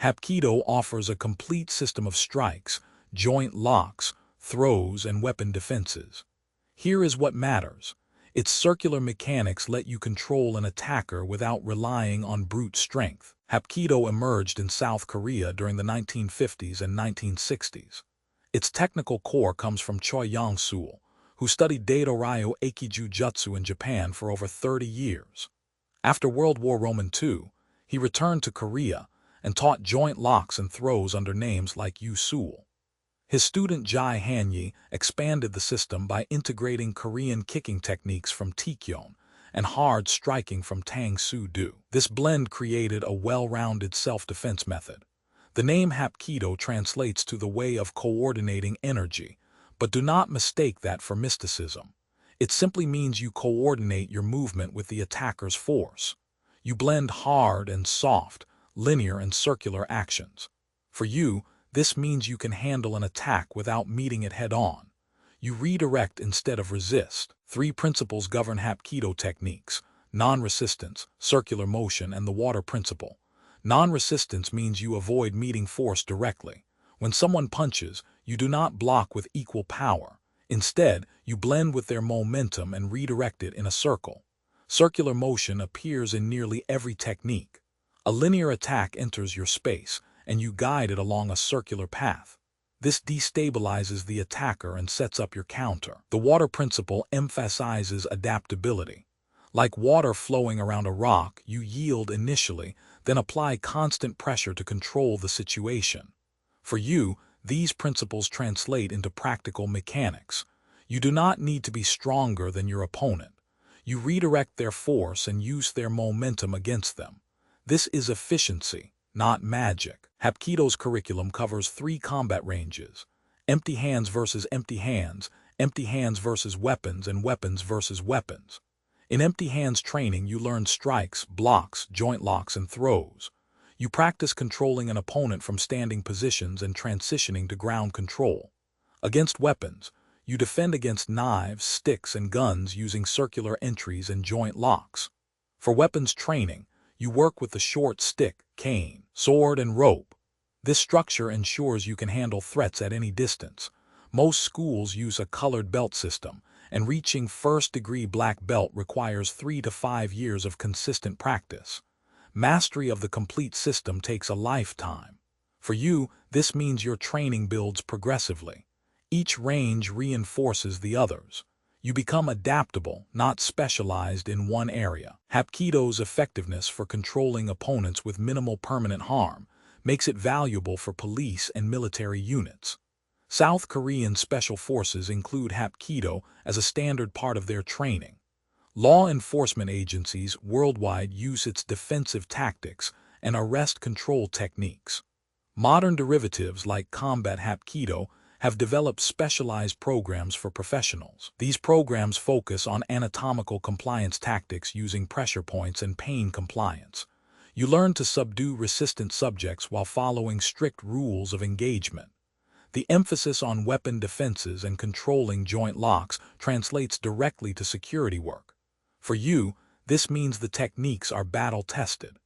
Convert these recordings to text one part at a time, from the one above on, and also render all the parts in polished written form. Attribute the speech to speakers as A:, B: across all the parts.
A: Hapkido offers a complete system of strikes, joint locks, throws, and weapon defenses. Here is what matters. Its circular mechanics let you control an attacker without relying on brute strength. Hapkido emerged in South Korea during the 1950s and 1960s. Its technical core comes from Choi Yong-sul, who studied Daido-ryu Aikijutsu in Japan for over 30 years. After World War II, he returned to Korea and taught joint locks and throws under names like Yu-sul. His student Jai Han-yi expanded the system by integrating Korean kicking techniques from Taekyon and hard striking from Tang Soo Do. This blend created a well-rounded self-defense method. The name Hapkido translates to the way of coordinating energy, but do not mistake that for mysticism. It simply means you coordinate your movement with the attacker's force. You blend hard and soft, linear and circular actions. For you, this means you can handle an attack without meeting it head-on. You redirect instead of resist. 3 principles govern Hapkido techniques: non-resistance, circular motion, and the water principle. Non-resistance means you avoid meeting force directly. When someone punches, you do not block with equal power. Instead, you blend with their momentum and redirect it in a circle. Circular motion appears in nearly every technique. A linear attack enters your space, and you guide it along a circular path. This destabilizes the attacker and sets up your counter. The water principle emphasizes adaptability. Like water flowing around a rock, you yield initially, then apply constant pressure to control the situation. For you, these principles translate into practical mechanics. You do not need to be stronger than your opponent. You redirect their force and use their momentum against them. This is efficiency, not magic. Hapkido's curriculum covers 3 combat ranges: empty hands versus empty hands versus weapons, and weapons versus weapons. In empty hands training, you learn strikes, blocks, joint locks, and throws. You practice controlling an opponent from standing positions and transitioning to ground control. Against weapons, you defend against knives, sticks, and guns using circular entries and joint locks. For weapons training, you work with the short stick, cane, sword, and rope. This structure ensures you can handle threats at any distance. Most schools use a colored belt system, and reaching first-degree black belt requires 3 to 5 years of consistent practice. Mastery of the complete system takes a lifetime. For you, this means your training builds progressively. Each range reinforces the others. You become adaptable, not specialized in one area. Hapkido's effectiveness for controlling opponents with minimal permanent harm makes it valuable for police and military units. South Korean special forces include Hapkido as a standard part of their training. Law enforcement agencies worldwide use its defensive tactics and arrest control techniques. Modern derivatives like combat Hapkido have developed specialized programs for professionals. These programs focus on anatomical compliance tactics using pressure points and pain compliance. You learn to subdue resistant subjects while following strict rules of engagement. The emphasis on weapon defenses and controlling joint locks translates directly to security work. For you, this means the techniques are battle-tested.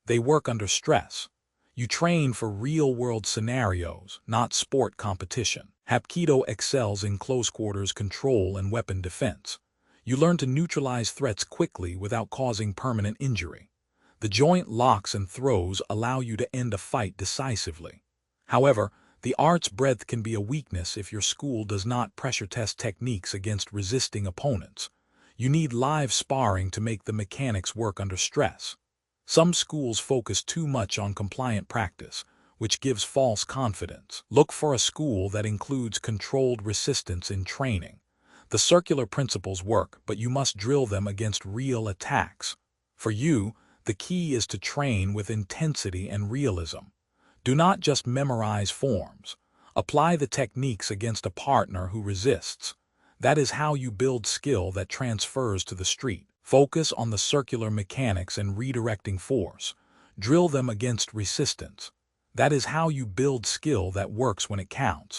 A: They work under stress. You train for real-world scenarios, not sport competition. Hapkido excels in close-quarters control and weapon defense. You learn to neutralize threats quickly without causing permanent injury. The joint locks and throws allow you to end a fight decisively. However, the art's breadth can be a weakness if your school does not pressure test techniques against resisting opponents. You need live sparring to make the mechanics work under stress. Some schools focus too much on compliant practice, which gives false confidence. Look for a school that includes controlled resistance in training. The circular principles work, but you must drill them against real attacks. For you, the key is to train with intensity and realism. Do not just memorize forms. Apply the techniques against a partner who resists. That is how you build skill that transfers to the street. Focus on the circular mechanics and redirecting force. Drill them against resistance. That is how you build skill that works when it counts.